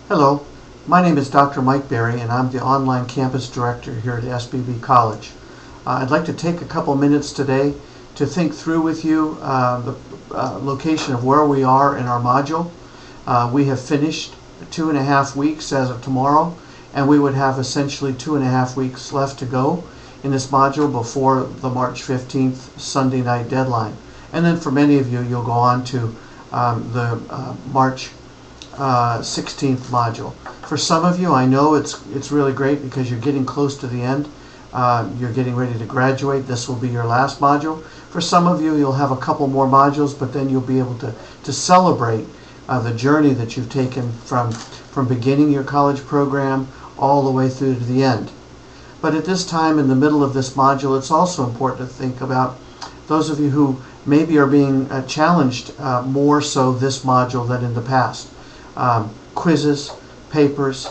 Hello, my name is Dr. Mike Berry and I'm the Online Campus Director here at SBB College. I'd like to take a couple minutes today to think through with you the location of where we are in our module. We have finished 2.5 weeks as of tomorrow, and we would have essentially 2.5 weeks left to go in this module before the March 15th Sunday night deadline. And then for many of you, you'll go on to the March 16th module. For some of you, I know it's really great because you're getting close to the end. You're getting ready to graduate. This will be your last module. For some of you, you'll have a couple more modules, but then you'll be able to celebrate the journey that you've taken from beginning your college program all the way through to the end. But at this time, in the middle of this module, it's also important to think about those of you who maybe are being challenged more so this module than in the past. Quizzes, papers,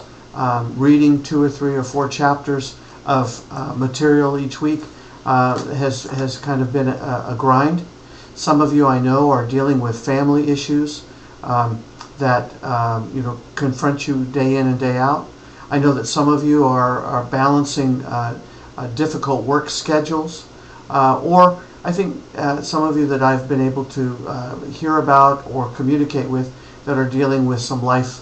reading 2 or 3 or 4 chapters of material each week has kind of been a grind. Some of you I know are dealing with family issues that confront you day in and day out. I know that some of you are balancing difficult work schedules, or I think some of you that I've been able to hear about or communicate with that are dealing with some life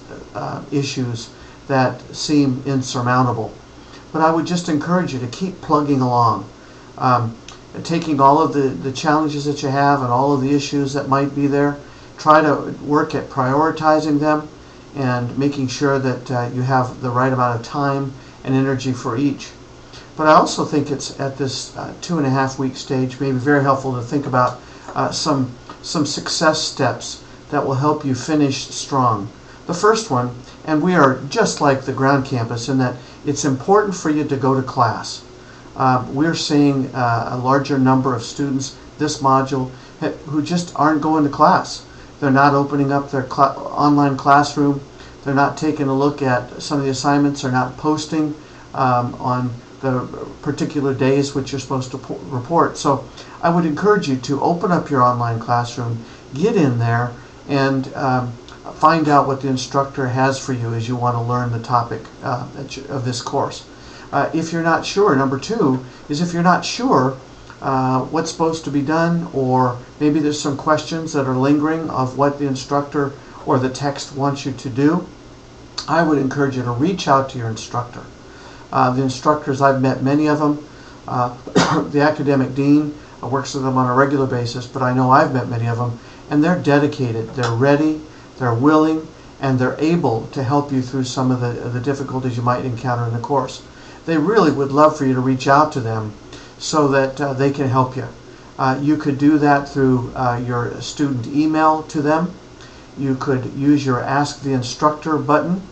issues that seem insurmountable. But I would just encourage you to keep plugging along, taking all of the challenges that you have and all of the issues that might be there. Try to work at prioritizing them and making sure that you have the right amount of time and energy for each. But I also think it's at this 2.5 week stage maybe very helpful to think about some success steps that will help you finish strong. The first one, and we are just like the ground campus in that it's important for you to go to class. We're seeing a larger number of students this module who just aren't going to class. They're not opening up their online classroom. They're not taking a look at some of the assignments. They're not posting on the particular days which you're supposed to report. So I would encourage you to open up your online classroom, get in there, and find out what the instructor has for you as you want to learn the topic of this course. If you're not sure, number 2 is if you're not sure what's supposed to be done, or maybe there's some questions that are lingering of what the instructor or the text wants you to do, I would encourage you to reach out to your instructor. The instructors, I've met many of them. The academic dean works with them on a regular basis, but I know I've met many of them, and they're dedicated, they're ready, they're willing, and they're able to help you through some of the difficulties you might encounter in the course. They really would love for you to reach out to them so that they can help you. You could do that through your student email to them. You could use your Ask the Instructor button.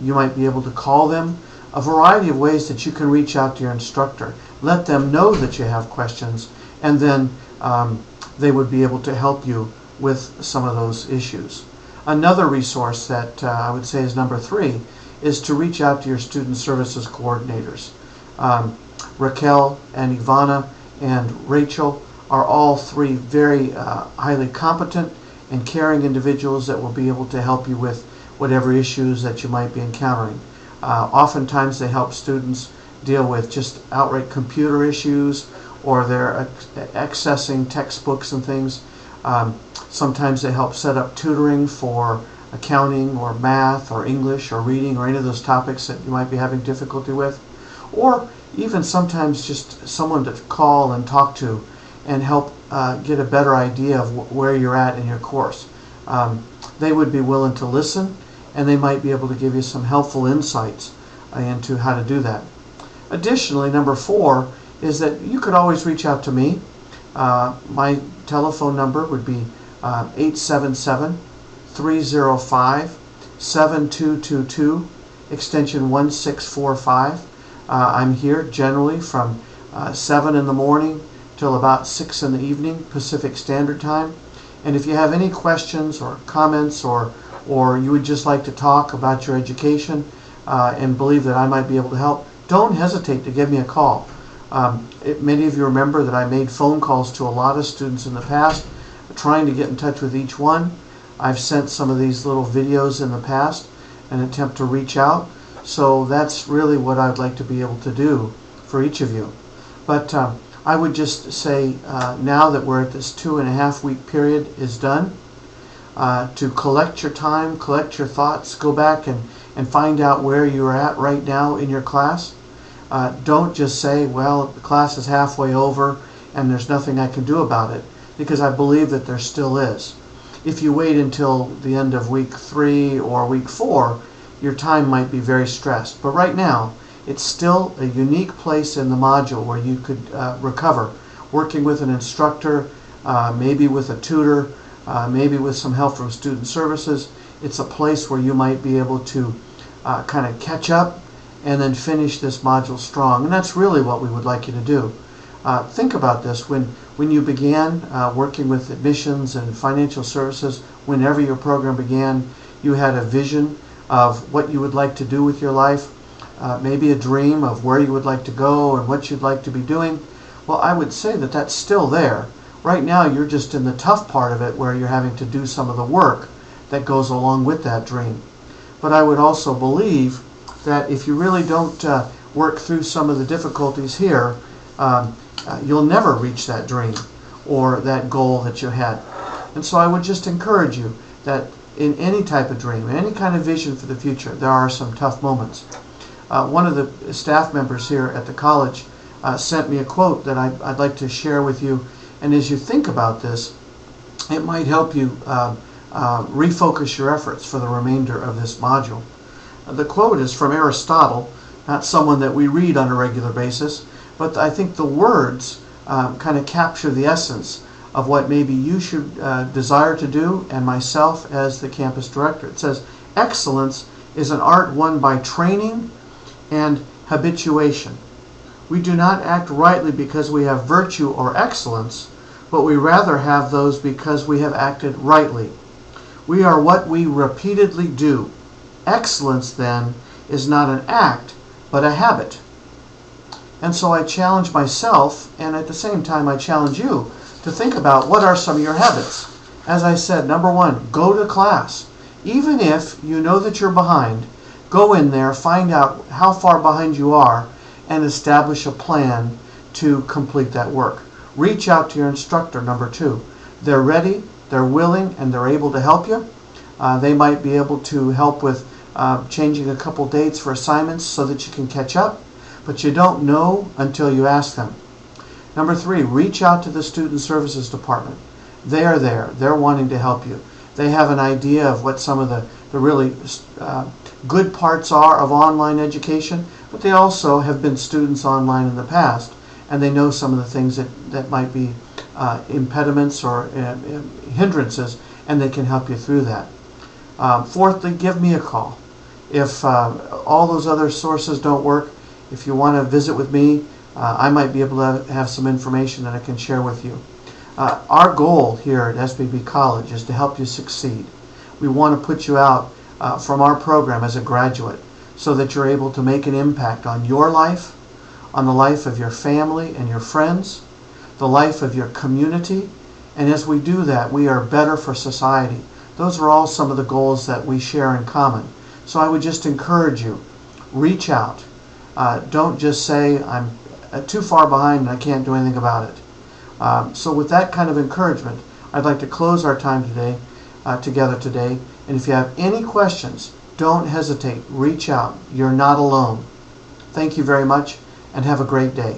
You might be able to call them. A variety of ways that you can reach out to your instructor. Let them know that you have questions, and then they would be able to help you with some of those issues. Another resource that I would say is number 3 is to reach out to your student services coordinators. Raquel and Ivana and Rachel are all 3 very highly competent and caring individuals that will be able to help you with whatever issues that you might be encountering. Oftentimes they help students deal with just outright computer issues, or they're accessing textbooks and things. Sometimes they help set up tutoring for accounting or math or English or reading or any of those topics that you might be having difficulty with. Or even sometimes just someone to call and talk to and help get a better idea of where you're at in your course. They would be willing to listen, and they might be able to give you some helpful insights into how to do that. Additionally, number 4 is that you could always reach out to me. My telephone number would be 877-305-7222, extension 1645. I'm here generally from 7 in the morning till about 6 in the evening Pacific Standard Time. And if you have any questions or comments, or you would just like to talk about your education and believe that I might be able to help, don't hesitate to give me a call. Many of you remember that I made phone calls to a lot of students in the past, trying to get in touch with each one. I've sent some of these little videos in the past, and attempt to reach out. So that's really what I'd like to be able to do for each of you. But I would just say now that we're at this 2.5-week period is done, to collect your time, collect your thoughts, go back and find out where you're at right now in your class. Don't just say, well, the class is halfway over and there's nothing I can do about it, because I believe that there still is. If you wait until the end of week 3 or week 4, your time might be very stressed. But right now, it's still a unique place in the module where you could recover, working with an instructor, maybe with a tutor, maybe with some help from student services. It's a place where you might be able to kind of catch up and then finish this module strong. And that's really what we would like you to do. Think about this. When you began working with admissions and financial services, whenever your program began, you had a vision of what you would like to do with your life, maybe a dream of where you would like to go and what you'd like to be doing. Well, I would say that that's still there. Right now, you're just in the tough part of it where you're having to do some of the work that goes along with that dream. But I would also believe that if you really don't work through some of the difficulties here, you'll never reach that dream or that goal that you had. And so I would just encourage you that in any type of dream, in any kind of vision for the future, there are some tough moments. One of the staff members here at the college sent me a quote that I'd like to share with you. And as you think about this, it might help you refocus your efforts for the remainder of this module. The quote is from Aristotle, not someone that we read on a regular basis, but I think the words kind of capture the essence of what maybe you should desire to do, and myself as the campus director. It says, excellence is an art won by training and habituation. We do not act rightly because we have virtue or excellence, but we rather have those because we have acted rightly. We are what we repeatedly do. Excellence, then, is not an act, but a habit. And so I challenge myself, and at the same time I challenge you, to think about what are some of your habits. As I said, number 1, go to class. Even if you know that you're behind, go in there, find out how far behind you are, and establish a plan to complete that work. Reach out to your instructor, number 2. They're ready, they're willing, and they're able to help you. They might be able to help with changing a couple dates for assignments so that you can catch up, but you don't know until you ask them. Number 3, reach out to the Student Services Department. They are there. They're wanting to help you. They have an idea of what some of the really good parts are of online education, but they also have been students online in the past, and they know some of the things that might be impediments or hindrances, and they can help you through that. Fourthly, give me a call. If all those other sources don't work, if you want to visit with me, I might be able to have some information that I can share with you. Our goal here at SBB College is to help you succeed. We want to put you out from our program as a graduate so that you're able to make an impact on your life, on the life of your family and your friends, the life of your community, and as we do that, we are better for society. Those are all some of the goals that we share in common. So I would just encourage you, reach out. Don't just say, I'm too far behind and I can't do anything about it. So with that kind of encouragement, I'd like to close our time together today. And if you have any questions, don't hesitate. Reach out. You're not alone. Thank you very much, and have a great day.